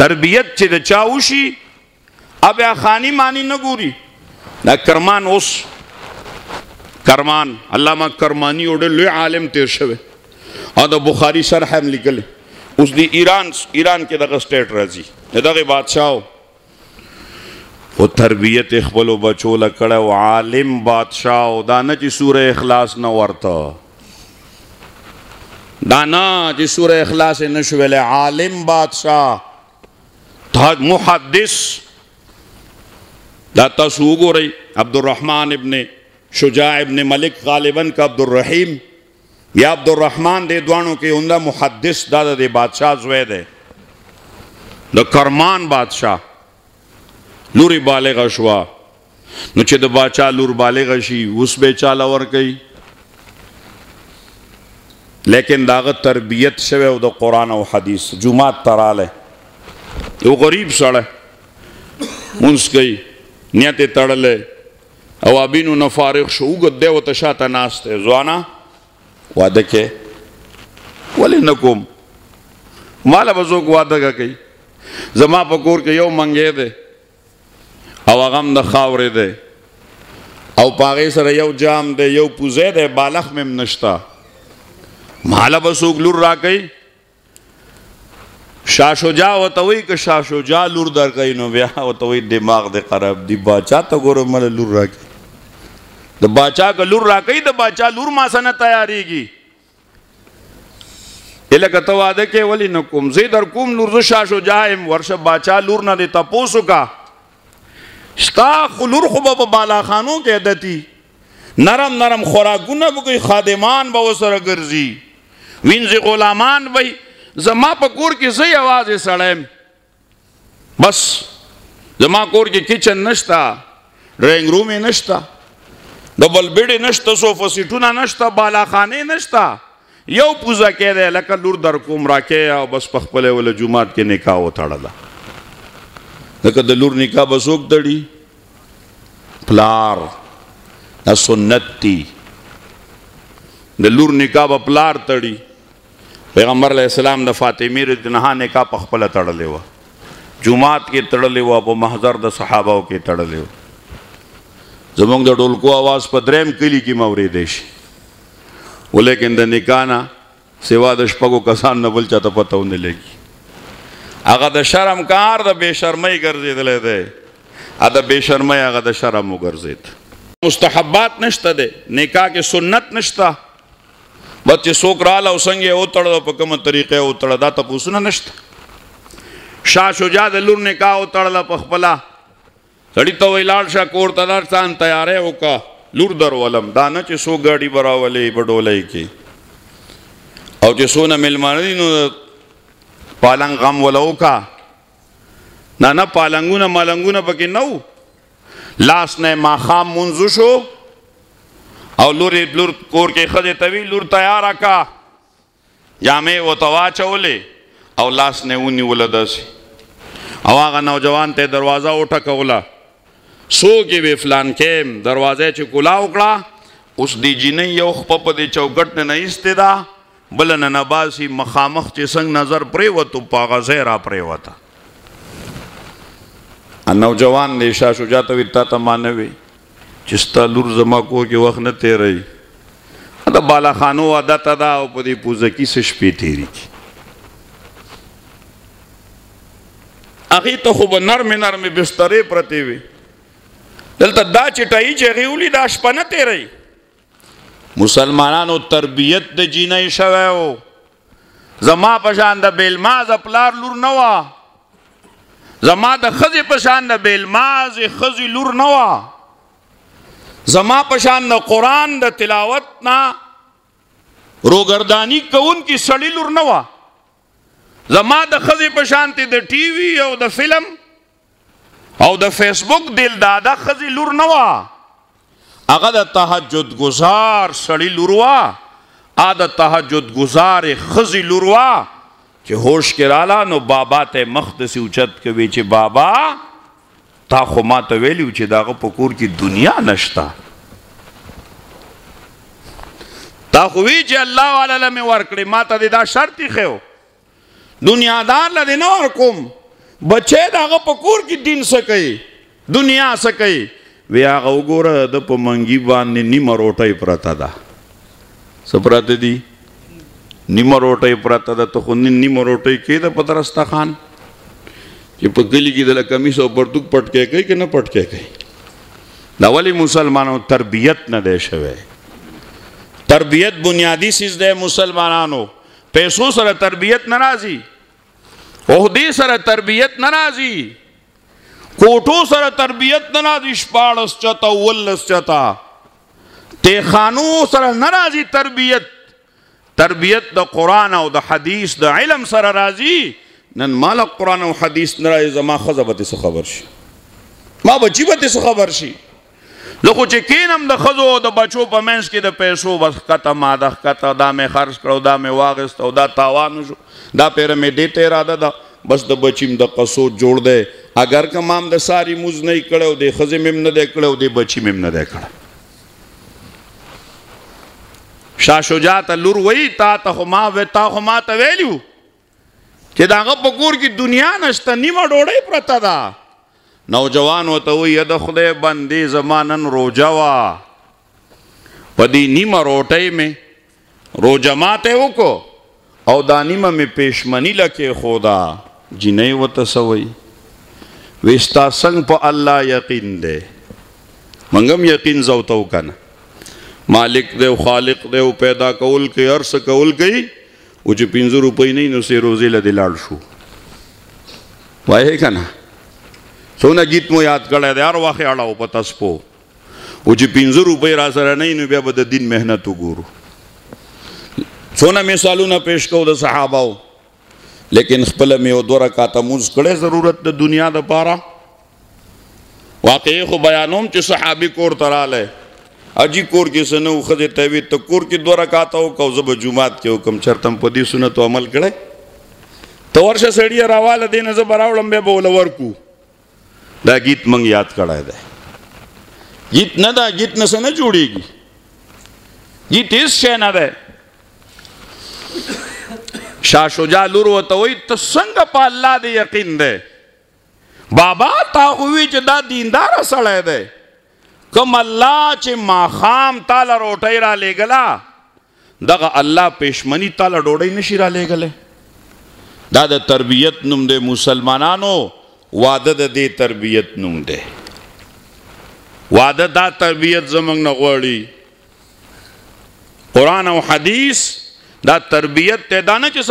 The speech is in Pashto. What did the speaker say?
تربیت چې د چا وشي بیا خانی مانی نه ګوري. دا کرمان اوس کرمان علامه کرمانی او ډېر لوی عالم تیر شوی او د بخاري شرح هم لیکلی. اوس د ایران کې دغه سټیټ راځي دغه بادشاهو خو تربیت خپلو بچو له کړی عالم بادشاهو. دا نه چې سوره اخلاص نه ورته دا نه چې سوره اخلاص یې نه شو ویلی. عالم بادشاه محدث دا تاسو وګورئ عبدالرحمن ابن شجاع ابن ملک غالباً کا عبدالرحیم یا عبدالرحمن دے دوانو کې عمده محدث دا د بادشاہ زوی دی د کرمان بادشاہ. لوري بالغه شوه نو چې د باچا لور بالغه شي اوس به چاله ورکوي لیکن داغه تربیت شوی او د قرآن او حدیث. جمعات ته رالی یو غریب سړی مونځ کوي نیت یې تړلی او ابینو نه فارغ شو اوږد دی ورته شاته ناست دی. ځوانه واده کې ولې نه کوم ماله به څوک واده کوي. زما په کور کې یو منګی دی او هغه هم د خاورې دی او په هغې سره یو جام دی یو پوزی دی بالښت مې هم نشته. ماله به څوک لور راکوي. شاه شجاع ورته وایي که شاه شجاع لور درکوي نو بیا ورته وایي دماغ دی خراب دی. باچا ته ګوره مله لور راکوي. د باچا که لور راکوي د باچا لور ما سره نه تیارېږي. لکه ته واده کې ولې نه کوم زه در کوم لور. زه شاه شجاع یم ورشه باچا لور نه دې تپوس وکړه. ستا خو لور خو به په بالاخانو کې عادتي نرم نرم خوراکونه به کوي خادمان به ورسره ګرځي وینځي غلامان به. زما په کور کې زه یوازې سړی یم بس. زما کور کې کچن نشته ډرینګ روم یې نشته ډبل بیډ یې نشته صوفه سیټونه نشته بالاخانې نشته. یو پوزه کې دی لکه لور در کوم راکې او بس په خپله وله جومات کې نکاح وتړله. لکه د لور نکاح به څوک تړي؟ پلار. دا سنت دی. د لور نکاح به پلار تړي. پیغمبر علیہ السلام د فاطمې رضی الله عنها نکاح په خپله تړلې وه. جومات کې تړلې وه په محضر د صحابهو کې تړلې وه. زمونږ د ډولکو آواز په دریم کلي کې م اورېدی شي ولیکن د نکاح نه سوا د شپږو کسان نه بل چاته پته ونه لګي. هغه د شرم کار د بې شرمۍ ګرځېدلی دی. د بې شرمۍ هغه د شرم وګرځېد. مستحبات نشته دی نکاح کې سنت نشته. بس چې څوک راله او څنګه یې وتړه په کومه طریقه یې وتړه دا تپوسونه نشته. شاه شجاع د لور نکاح وتړله په خپله. سړي ته وایي لاړ شه کور ته لاړ ځان تیاری وکړه لور درولم. دا نه چې څوک ګاډي به راولې په ډولۍ کې او چې څونه میلمانه دي نو پالنګ غم وله وکړه. نه پالنګونه مالنګونه پکې نه وو. لاس نه ماښام مونځ شو او لور کور کې ښځې ته وي لور تیاره کا جامې ورته واچولې او لاس نه ونیوله داسې او هغه نوجوان ته دروازه وټکوله. څوک یې وې فلان کې دروازه چې کولا وکړه اوس د جینۍ یو خپه په دې چوکټ نه ایستې ده بله نه نباسي مخامخ چې څنګه نظر پرېوتو په هغه ځای را پرېوته. نوجوان دی شاه شجاع ته وي تا ته ما نه وي چې ستا لور زما کور کې وخت نه تېروي. د بالاخانو عادت ده او په دې پوزه کې څه شپې تېرېږي. هغې ته خو به نرمې نرمې بسترې پرتې وي. دلته دا چټایي چې هغې ولي دا شپه نه تېروي. مسلمانانو تربیت د جینۍ شوی و. زما په شان د بېلمازه پلار لور نه وه. زما د ښځې په شان د بېلمازې ښځې لور نه وه. زما په شان د قرآن د تلاوت نه روګرداني کوونکي سړي لور نه وه. زما د ښځې په شانتې د ټي وي او د فلم او د فیسبوک دلداده ښځې لور نه وه. هغه د تهجد گزار سړي لور وه. د تهجد گزارې ښځې لور وه چې هوش کې راله نو بابا ته مخ داسې اوچت کوي چې بابا تا خو ما ته ویلي و چې د هغه په کور کې دنیا نشته. تا خو وی چې الله والا له مې ورکړې ما ته دې دا شرط ایښی و دنیادار له دې نه ورکوم بچه دا هغه په کور کې دین څه کوي دنیا څه کوي وی هغه وګوره د په منګي باندې نیمه روټۍ پرته ده څه پرته دي نیمه روټۍ پرته ده ته خو نیمه روټۍ کېده په درسته خان چې په کلي کې دله کمیس او پرتوک پټکی کوي که نه پټکی کوي دا ولې مسلمانانو تربیت نه دی شوی تربیت بنیادی چیز دی مسلمانانو پیسو سره تربیت نه راځي عہدې سره تربیت نه راځي کوټو سره تربیت نه راځي 14 چتا 19 چتا تیخانو سره نه راځي تربیت د قرآن او د حدیث د علم سره راځي نن مال قرآن او حدیث نه راځي زما ښځه به څه خبر شي ما بچي به څه خبر شي زه خو چې کینم د ښځو او د بچو په منځ کې د پیسو بس ښکته ماده ښکته دا مې خرڅ کړو دا مې واخیست او دا تاوان شو دا پیره مې دې ته اراده ده بس د بچیم د قصو جوړ دی اگر که مام د ساری موز نه یې کړی او د ښځې مې هم نه دی کړی او د بچي مې هم نه دی کړی شاه شجاع ته لور وایي تا خو ما ته ویلو چې د هغه په کور کې دنیا نشته نیمه ډوډۍ پرته ده نوجوان ورته وایي د خدای بندې زما نن روژه وه په دې نیمه روټۍ مې روژه ماته وکړو او دا نیمه مې پېشمني له کېښوده جینۍ ورته څه وایي وی ستا څنګ په الله یقین دی موږ هم یقین زو ته وکنه مالک دی او خالق دی او پیدا کول کوي هر څه کول کوي او چې 5 روپۍ نه نو سې روزې له دې لاړ شو وایې که نه څونه گیت مو یاد کړی دی هر وخت یې اړه په تسپو او چې 5 روپۍ را سره نه نو بیا به د دین محنت وګورو څونه مثالونه پیش کوو د صحابهو لیکن خپله مې یو 2 رکعته مونځ کړی ضرورت د دنیا دپاره واقعي خو بیانوم چې صحابي کور ته رالی اجي کور کې څه نه و ښځې ته وي ته کور کې 2 رکعته وکړو زه به جومات کې وکړم چېرته م په دې سنتو عمل کړی ته ورشه سړیه راواله دې نه زه به راوړم بیا به وله ورکو دا گیت منگ یاد کړی دی گیت نه دا گیت نه څه نه جوړېږي گیت هېڅ شی نه دی شاه شجاع لور ورته وایي ته څنګه په الله دې یقین دی بابا تا خو وی چې دا دینداره سړی دی کوم الله چې ماښام تاله روټۍ را لېږله دغه الله پېشمني تاله ډوډۍ نشي را لېږلی دا د تربیت نوم دی مسلمانانو واده د دې تربیت نوم دی واده دا تربیت زموږ نه غواړي قرآن او حدیث دا تربیت دی دا نه چې